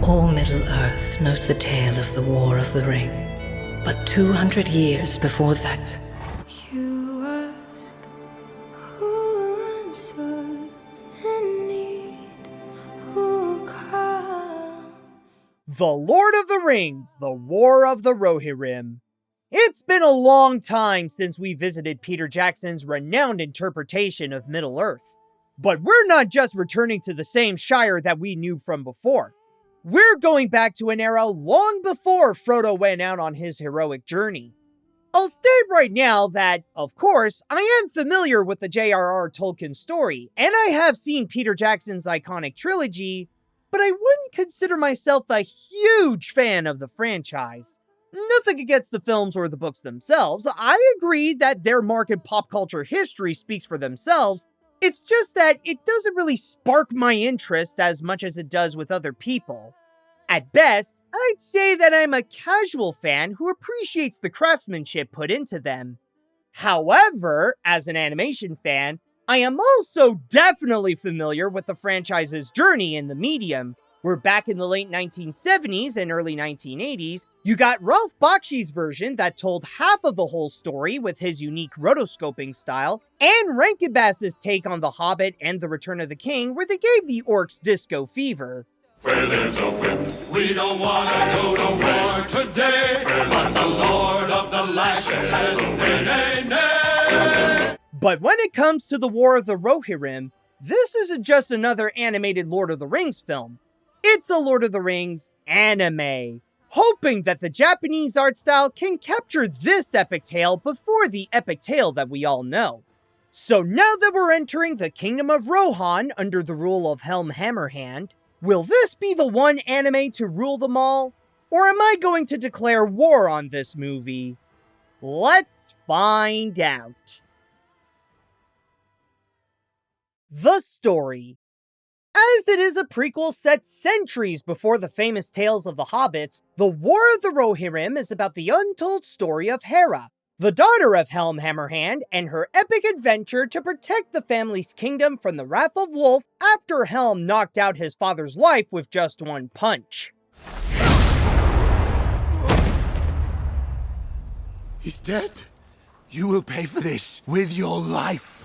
All Middle-earth knows the tale of the War of the Ring. But 200 years before that, You ask who will answer in need, who will come. The Lord of the Rings, The War of the Rohirrim. It's been a long time since we visited Peter Jackson's renowned interpretation of Middle-earth. But we're not just returning to the same Shire that we knew from before. We're going back to an era long before Frodo went out on his heroic journey. I'll state right now that, of course, I am familiar with the J.R.R. Tolkien story, and I have seen Peter Jackson's iconic trilogy, but I wouldn't consider myself a huge fan of the franchise. Nothing against the films or the books themselves. I agree that their mark in pop culture history speaks for themselves. It's just that it doesn't really spark my interest as much as it does with other people. At best, I'd say that I'm a casual fan who appreciates the craftsmanship put into them. However, as an animation fan, I am also definitely familiar with the franchise's journey in the medium, where back in the late 1970s and early 1980s, you got Ralph Bakshi's version that told half of the whole story with his unique rotoscoping style, and Rankin Bass's take on The Hobbit and The Return of the King, where they gave the orcs disco fever. Where there's a wind, we don't want to go to war today, but the Lord of the Lashes says, nay, nay, nay. But when it comes to the War of the Rohirrim, this isn't just another animated Lord of the Rings film. It's a Lord of the Rings anime, hoping that the Japanese art style can capture this epic tale before the epic tale that we all know. So now that we're entering the Kingdom of Rohan under the rule of Helm Hammerhand, will this be the one anime to rule them all? Or am I going to declare war on this movie? Let's find out. The story. As it is a prequel set centuries before the famous tales of the hobbits, The War of the Rohirrim is about the untold story of Hera, the daughter of Helm Hammerhand, and her epic adventure to protect the family's kingdom from the wrath of Wolf after Helm knocked out his father's life with just one punch. He's dead? You will pay for this with your life.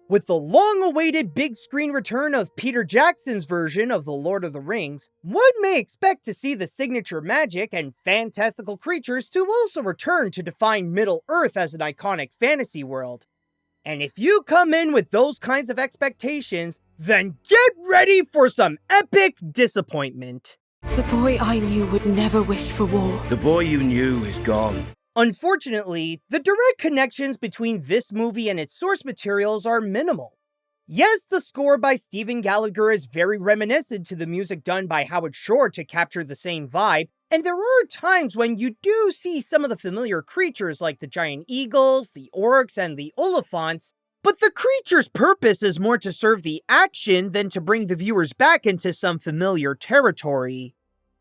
With the long-awaited big screen return of Peter Jackson's version of The Lord of the Rings, one may expect to see the signature magic and fantastical creatures to also return to define Middle-earth as an iconic fantasy world. And if you come in with those kinds of expectations, then get ready for some epic disappointment. The boy I knew would never wish for war. The boy you knew is gone. Unfortunately, the direct connections between this movie and its source materials are minimal. Yes, the score by Stephen Gallagher is very reminiscent to the music done by Howard Shore to capture the same vibe, and there are times when you do see some of the familiar creatures like the giant eagles, the orcs, and the Oliphants, but the creature's purpose is more to serve the action than to bring the viewers back into some familiar territory.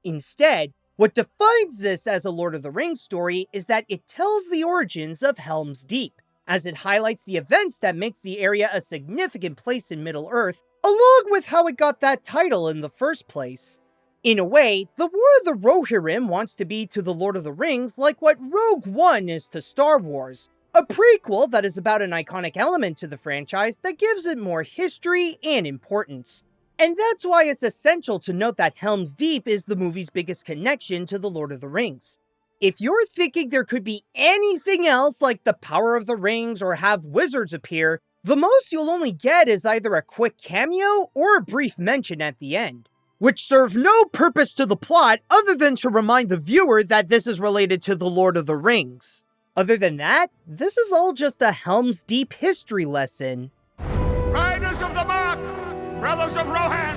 Instead, what defines this as a Lord of the Rings story is that it tells the origins of Helm's Deep, as it highlights the events that makes the area a significant place in Middle-earth, along with how it got that title in the first place. In a way, the War of the Rohirrim wants to be to the Lord of the Rings like what Rogue One is to Star Wars, a prequel that is about an iconic element to the franchise that gives it more history and importance. And that's why it's essential to note that Helm's Deep is the movie's biggest connection to The Lord of the Rings. If you're thinking there could be anything else like the power of the rings or have wizards appear, the most you'll only get is either a quick cameo or a brief mention at the end, which serve no purpose to the plot other than to remind the viewer that this is related to The Lord of the Rings. Other than that, this is all just a Helm's Deep history lesson. Riders of the Mark! Brothers of Rohan!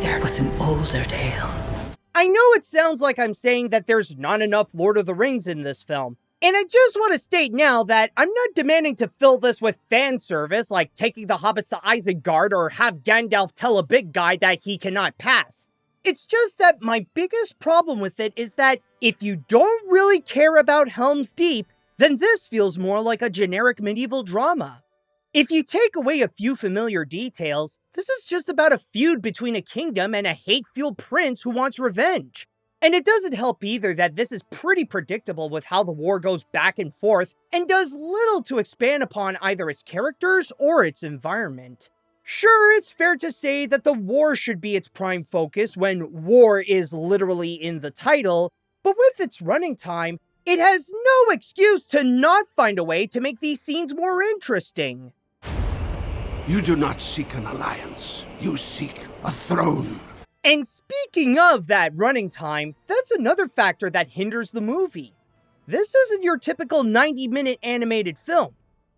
there was an older tale. I know it sounds like I'm saying that there's not enough Lord of the Rings in this film, and I just want to state now that I'm not demanding to fill this with fan service like taking the hobbits to Isengard or have Gandalf tell a big guy that he cannot pass. It's just that my biggest problem with it is that if you don't really care about Helm's Deep, then this feels more like a generic medieval drama. If you take away a few familiar details, this is just about a feud between a kingdom and a hate-fueled prince who wants revenge. And it doesn't help either that this is pretty predictable with how the war goes back and forth and does little to expand upon either its characters or its environment. Sure, it's fair to say that the war should be its prime focus when war is literally in the title, but with its running time, it has no excuse to not find a way to make these scenes more interesting. You do not seek an alliance. You seek a throne. And speaking of that running time, that's another factor that hinders the movie. This isn't your typical 90-minute animated film.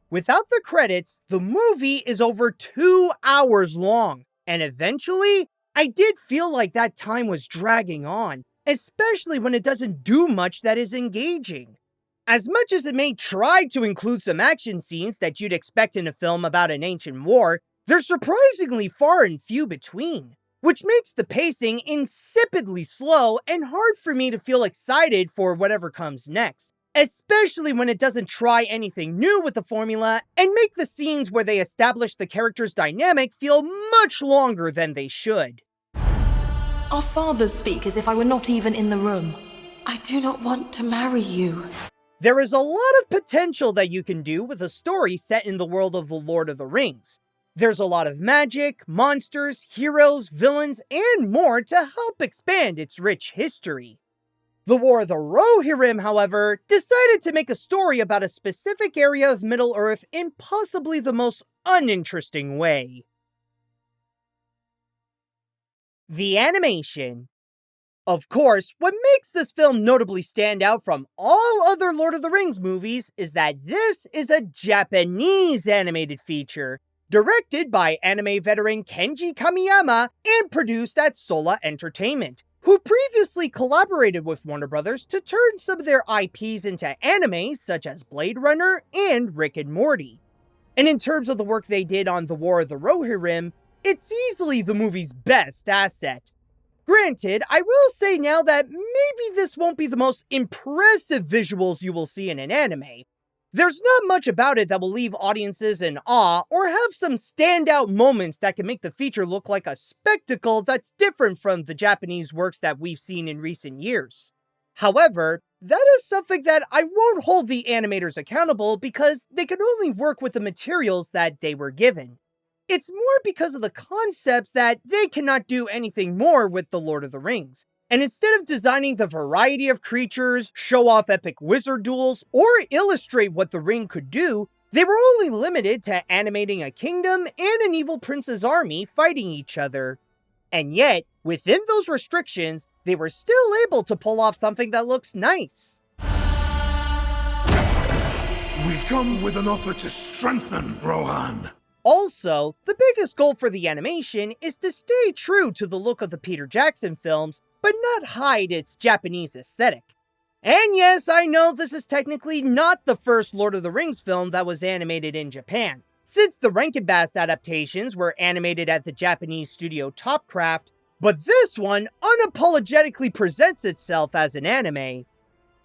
Without the credits, the movie is over 2 hours long, and eventually, I did feel like that time was dragging on, especially when it doesn't do much that is engaging. As much as it may try to include some action scenes that you'd expect in a film about an ancient war, they're surprisingly far and few between, which makes the pacing insipidly slow and hard for me to feel excited for whatever comes next, especially when it doesn't try anything new with the formula and make the scenes where they establish the character's dynamic feel much longer than they should. Our fathers speak as if I were not even in the room. I do not want to marry you. There is a lot of potential that you can do with a story set in the world of The Lord of the Rings. There's a lot of magic, monsters, heroes, villains, and more to help expand its rich history. The War of the Rohirrim, however, decided to make a story about a specific area of Middle-earth in possibly the most uninteresting way. The animation. Of course, what makes this film notably stand out from all other Lord of the Rings movies is that this is a Japanese animated feature, directed by anime veteran Kenji Kamiyama and produced at Sola Entertainment, who previously collaborated with Warner Bros. To turn some of their IPs into anime such as Blade Runner and Rick and Morty. And in terms of the work they did on The War of the Rohirrim, it's easily the movie's best asset. Granted, I will say now that maybe this won't be the most impressive visuals you will see in an anime. There's not much about it that will leave audiences in awe or have some standout moments that can make the feature look like a spectacle that's different from the Japanese works that we've seen in recent years. However, that is something that I won't hold the animators accountable because they can only work with the materials that they were given. It's more because of the concepts that they cannot do anything more with The Lord of the Rings. And instead of designing the variety of creatures, show off epic wizard duels, or illustrate what the ring could do, they were only limited to animating a kingdom and an evil prince's army fighting each other. And yet, within those restrictions, they were still able to pull off something that looks nice. We come with an offer to strengthen, Rohan. Also, the biggest goal for the animation is to stay true to the look of the Peter Jackson films, but not hide its Japanese aesthetic. And yes, I know this is technically not the first Lord of the Rings film that was animated in Japan, since the Rankin Bass adaptations were animated at the Japanese studio Topcraft, but this one unapologetically presents itself as an anime.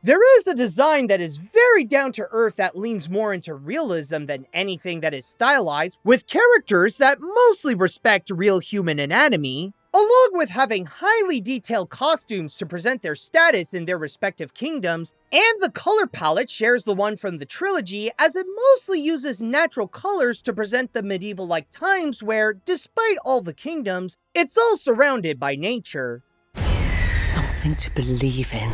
There is a design that is very down-to-earth that leans more into realism than anything that is stylized, with characters that mostly respect real human anatomy, along with having highly detailed costumes to present their status in their respective kingdoms, and the color palette shares the one from the trilogy as it mostly uses natural colors to present the medieval-like times where, despite all the kingdoms, it's all surrounded by nature. Something to believe in.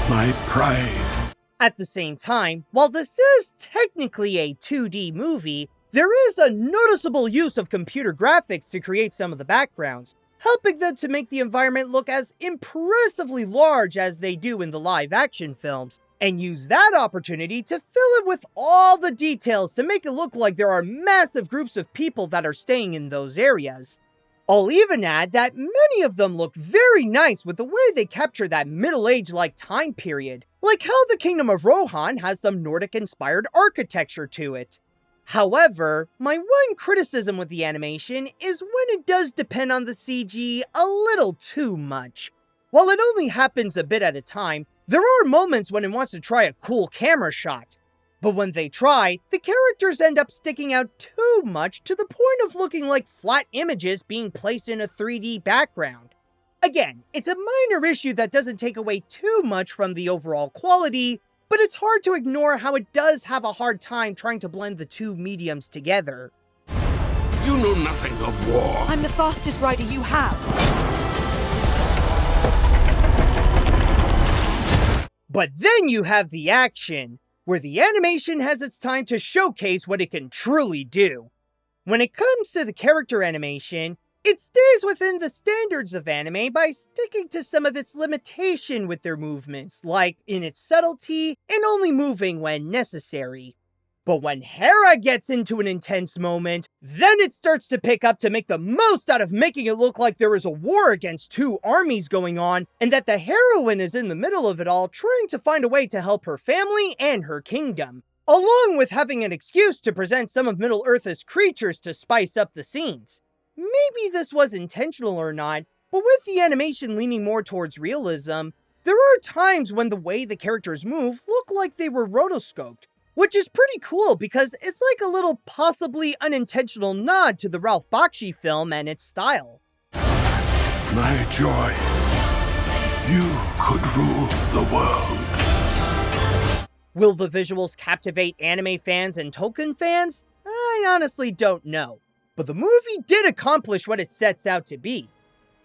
My pride. At the same time, while this is technically a 2D movie, there is a noticeable use of computer graphics to create some of the backgrounds, helping them to make the environment look as impressively large as they do in the live-action films, and use that opportunity to fill it with all the details to make it look like there are massive groups of people that are staying in those areas. I'll even add that many of them look very nice with the way they capture that middle-age-like time period, like how the Kingdom of Rohan has some Nordic-inspired architecture to it. However, my one criticism with the animation is when it does depend on the CG a little too much. While it only happens a bit at a time, there are moments when it wants to try a cool camera shot. But when they try, the characters end up sticking out too much to the point of looking like flat images being placed in a 3D background. Again, it's a minor issue that doesn't take away too much from the overall quality, but it's hard to ignore how it does have a hard time trying to blend the two mediums together. You know nothing of war. I'm the fastest rider you have. But then you have the action, where the animation has its time to showcase what it can truly do. When it comes to the character animation, it stays within the standards of anime by sticking to some of its limitation with their movements, like in its subtlety and only moving when necessary. But when Hera gets into an intense moment, then it starts to pick up to make the most out of making it look like there is a war against two armies going on, and that the heroine is in the middle of it all trying to find a way to help her family and her kingdom, along with having an excuse to present some of Middle-earth's creatures to spice up the scenes. Maybe this was intentional or not, but with the animation leaning more towards realism, there are times when the way the characters move look like they were rotoscoped, which is pretty cool because it's like a little possibly unintentional nod to the Ralph Bakshi film and its style. My joy. You could rule the world. Will the visuals captivate anime fans and Tolkien fans? I honestly don't know. But the movie did accomplish what it sets out to be.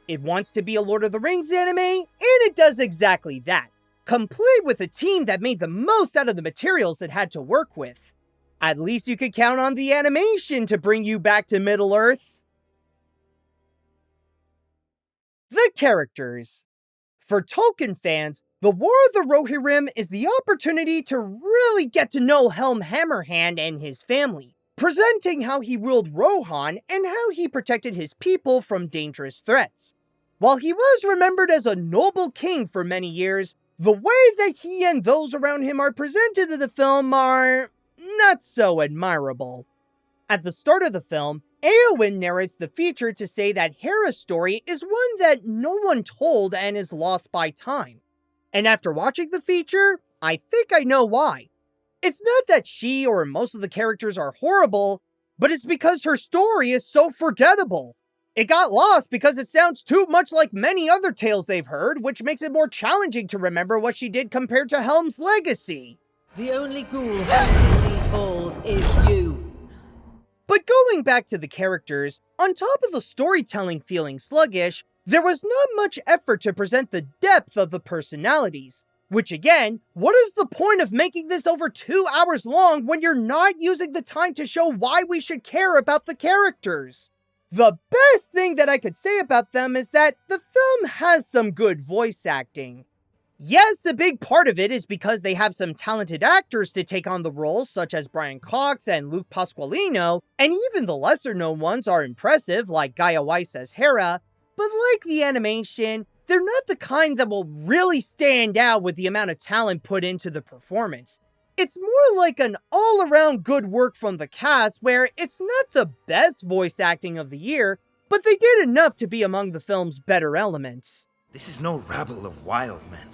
It wants to be a Lord of the Rings anime, and it does exactly that, complete with a team that made the most out of the materials it had to work with. At least you could count on the animation to bring you back to Middle-earth. The characters. For Tolkien fans, the War of the Rohirrim is the opportunity to really get to know Helm Hammerhand and his family, presenting how he ruled Rohan and how he protected his people from dangerous threats. While he was remembered as a noble king for many years, the way that he and those around him are presented in the film are not so admirable. At the start of the film, Éowyn narrates the feature to say that Hera's story is one that no one told and is lost by time. And after watching the feature, I think I know why. It's not that she or most of the characters are horrible, but it's because her story is so forgettable. It got lost because it sounds too much like many other tales they've heard, which makes it more challenging to remember what she did compared to Helm's legacy. The only ghoul haunting these halls is you. But going back to the characters, on top of the storytelling feeling sluggish, there was not much effort to present the depth of the personalities. Which again, what is the point of making this over 2 hours long when you're not using the time to show why we should care about the characters? The best thing that I could say about them is that the film has some good voice acting. Yes, a big part of it is because they have some talented actors to take on the roles such as Brian Cox and Luke Pasqualino, and even the lesser known ones are impressive like Gaia Weiss as Hera, but like the animation, they're not the kind that will really stand out with the amount of talent put into the performance. It's more like an all-around good work from the cast where it's not the best voice acting of the year, but they did enough to be among the film's better elements. This is no rabble of wild men.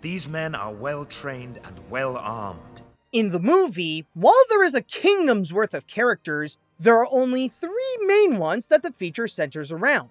These men are well-trained and well-armed. In the movie, while there is a kingdom's worth of characters, there are only 3 main ones that the feature centers around.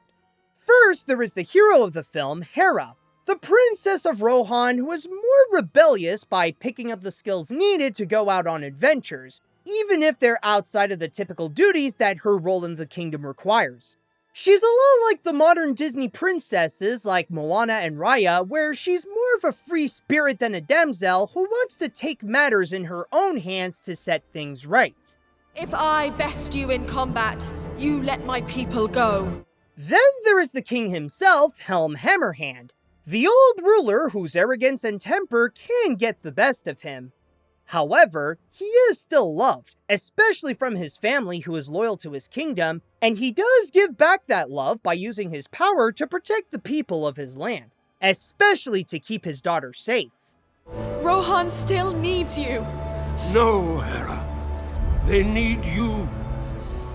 First, there is the hero of the film, Hera, the princess of Rohan who is more rebellious by picking up the skills needed to go out on adventures, even if they're outside of the typical duties that her role in the kingdom requires. She's a lot like the modern Disney princesses like Moana and Raya, where she's more of a free spirit than a damsel who wants to take matters in her own hands to set things right. If I best you in combat, you let my people go. Then there is the king himself, Helm Hammerhand, the old ruler whose arrogance and temper can get the best of him. However, he is still loved, especially from his family who is loyal to his kingdom, and he does give back that love by using his power to protect the people of his land, especially to keep his daughter safe. Rohan still needs you. No, Hera. They need you.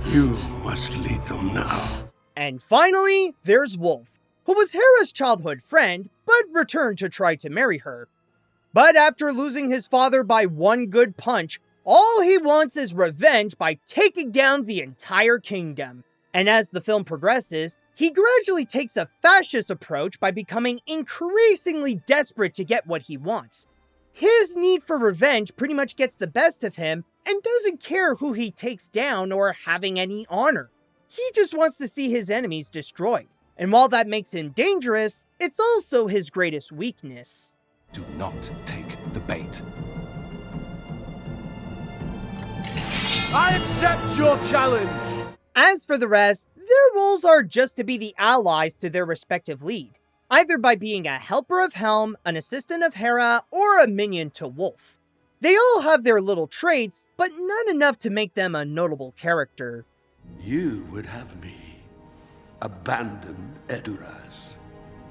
You must lead them now. And finally, there's Wolf, who was Hera's childhood friend, but returned to try to marry her. But after losing his father by one good punch, all he wants is revenge by taking down the entire kingdom. And as the film progresses, he gradually takes a fascist approach by becoming increasingly desperate to get what he wants. His need for revenge pretty much gets the best of him and doesn't care who he takes down or having any honor. He just wants to see his enemies destroyed. And while that makes him dangerous, it's also his greatest weakness. Do not take the bait. I accept your challenge! As for the rest, their roles are just to be the allies to their respective lead, either by being a helper of Helm, an assistant of Hera, or a minion to Wolf. They all have their little traits, but not enough to make them a notable character. You would have me abandon Eduras.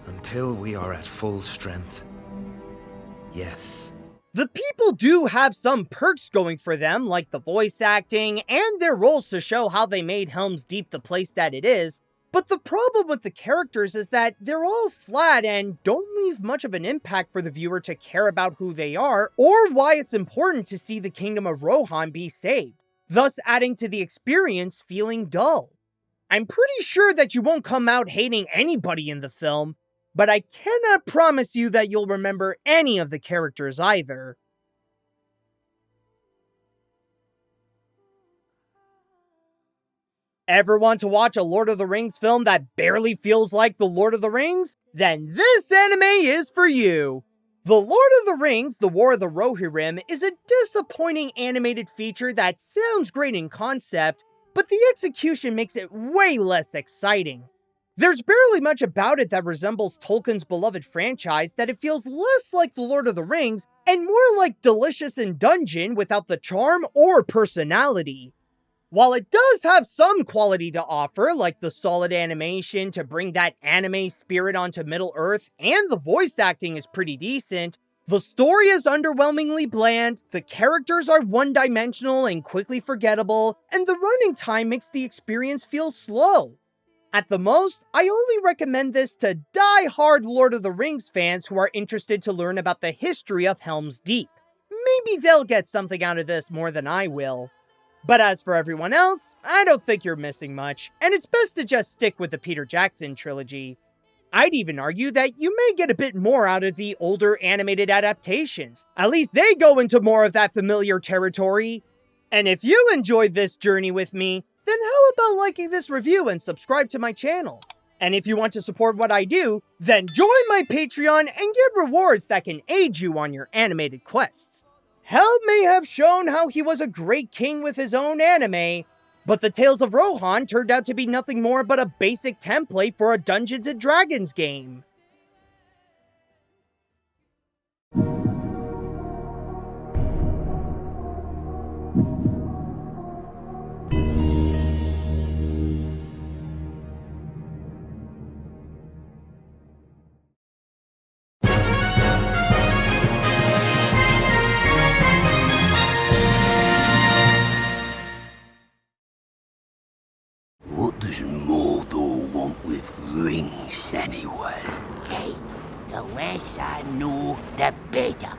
Until we are at full strength, yes. The people do have some perks going for them, like the voice acting and their roles to show how they made Helm's Deep the place that it is, but the problem with the characters is that they're all flat and don't leave much of an impact for the viewer to care about who they are or why it's important to see the kingdom of Rohan be saved, thus adding to the experience feeling dull. I'm pretty sure that you won't come out hating anybody in the film, but I cannot promise you that you'll remember any of the characters either. Ever want to watch a Lord of the Rings film that barely feels like The Lord of the Rings? Then this anime is for you! The Lord of the Rings, The War of the Rohirrim, is a disappointing animated feature that sounds great in concept, but the execution makes it way less exciting. There's barely much about it that resembles Tolkien's beloved franchise that it feels less like The Lord of the Rings and more like Delicious in Dungeon without the charm or personality. While it does have some quality to offer, like the solid animation to bring that anime spirit onto Middle-earth, and the voice acting is pretty decent, the story is underwhelmingly bland, the characters are one-dimensional and quickly forgettable, and the running time makes the experience feel slow. At the most, I only recommend this to die-hard Lord of the Rings fans who are interested to learn about the history of Helm's Deep. Maybe they'll get something out of this more than I will. But as for everyone else, I don't think you're missing much, and it's best to just stick with the Peter Jackson trilogy. I'd even argue that you may get a bit more out of the older animated adaptations. At least they go into more of that familiar territory. And if you enjoyed this journey with me, then how about liking this review and subscribe to my channel? And if you want to support what I do, then join my Patreon and get rewards that can aid you on your animated quests. Helm may have shown how he was a great king with his own anime, but the Tales of Rohan turned out to be nothing more but a basic template for a Dungeons & Dragons game. What does Mordor want with rings, anyway? Hey, the less I know, the better.